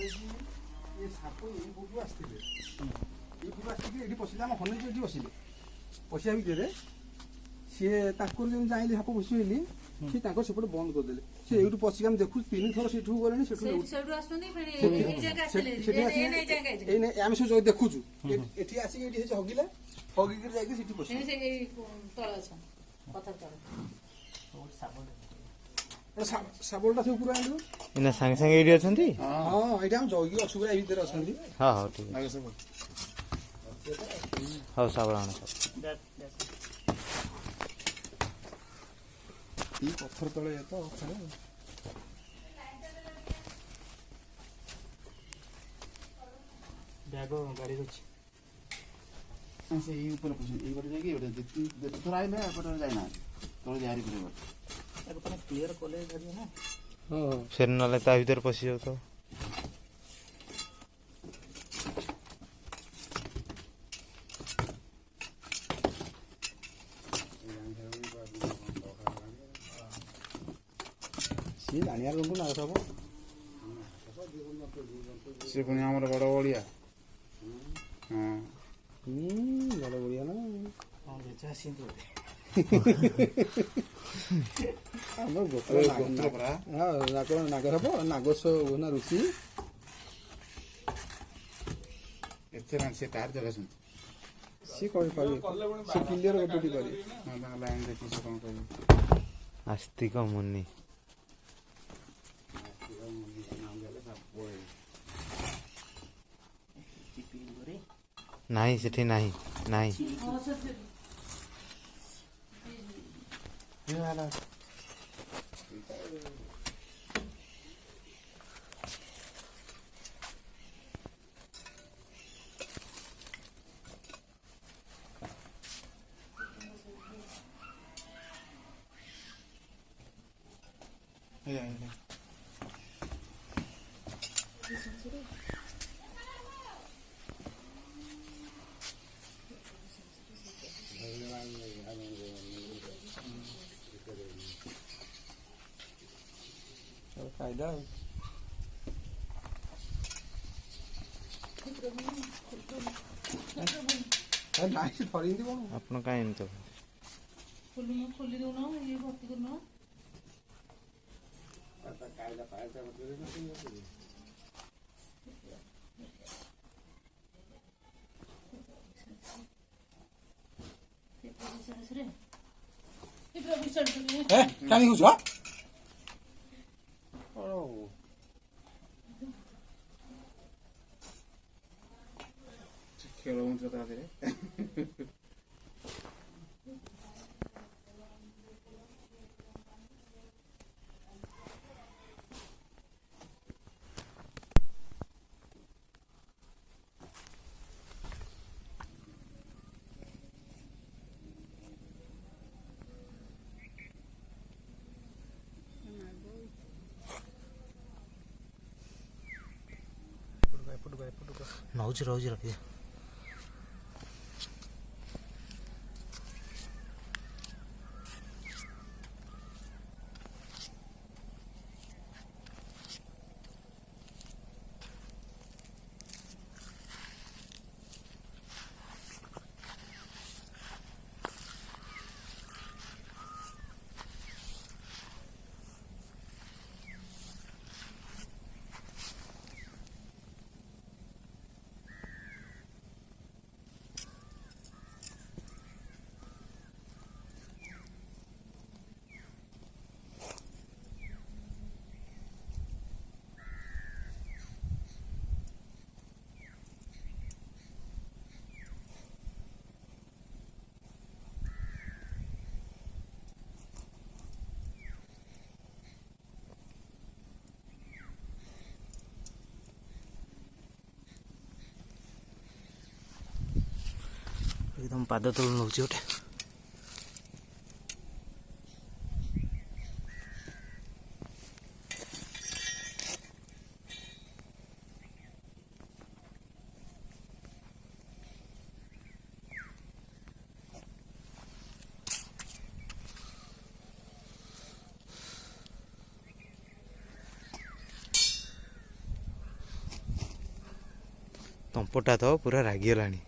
ये साप ये बुटू आसते ये बुटू आसिक पशिले आम हनुजी ये बसिले पशिया भितर सी जो चाहिए साप पशिगली सी सेपटे बंद करदे सी ये पशिक आम देखु 3 थर से गले आम सब देखुचु ये आसिक हगिले हगिक जाकि पशिले साबलटा से ऊपर आइलु इना संग संग एडी अछंती हां एटा हम जगी अछु गुरा भीतर अछंती हां हां ठीक है हां साबल आना ई पत्थर तळे तो खरे बैगो गाड़ी को से ई ऊपर पुछ ई बाटे जाकी ओटे देखि थोर आइले एपटे जाइना तळे जारी करे अपने क्लियर कॉलेज है ना हां फिर नले ता भीतर पसी जाओ तो सी दानिया रंगु ना सब से पुणी हमर बड़ बड़िया हां बड़ बढ़िया ना हां बेचा सिंधु ଆମର ଗୋତ୍ର ପରା ନାଗର ହବ ନାଗସ ନା ଋଷି ଏତେ ନା ସେ ତାର ଜଗଛନ୍ତି ସିଏ କହିପାରିବେ ସେ କ୍ଲିୟର ଗୋଟେ କରିବେ ହଁ ତାଙ୍କ ଲାଇନ ଦେଖି ସେ କଣ କହିବେ आस्तिक मुनि नहीं सेठी नहीं नहीं ये वाला फायदा ନାଇଁ ସେ ଧରିନ୍ତି କଣ ଆପଣ କାଇଁ ଏମିତି खोली दो ये भर्ती करना କାଲି ହୁଛ ଖେଳ ହଉଛ ତା ଦେହରେ नौज रोज रखिए एकदम पाद तल नौ गोटे ତମ୍ପଟା ତ ପୁରା ରାଗିଗଲାଣି।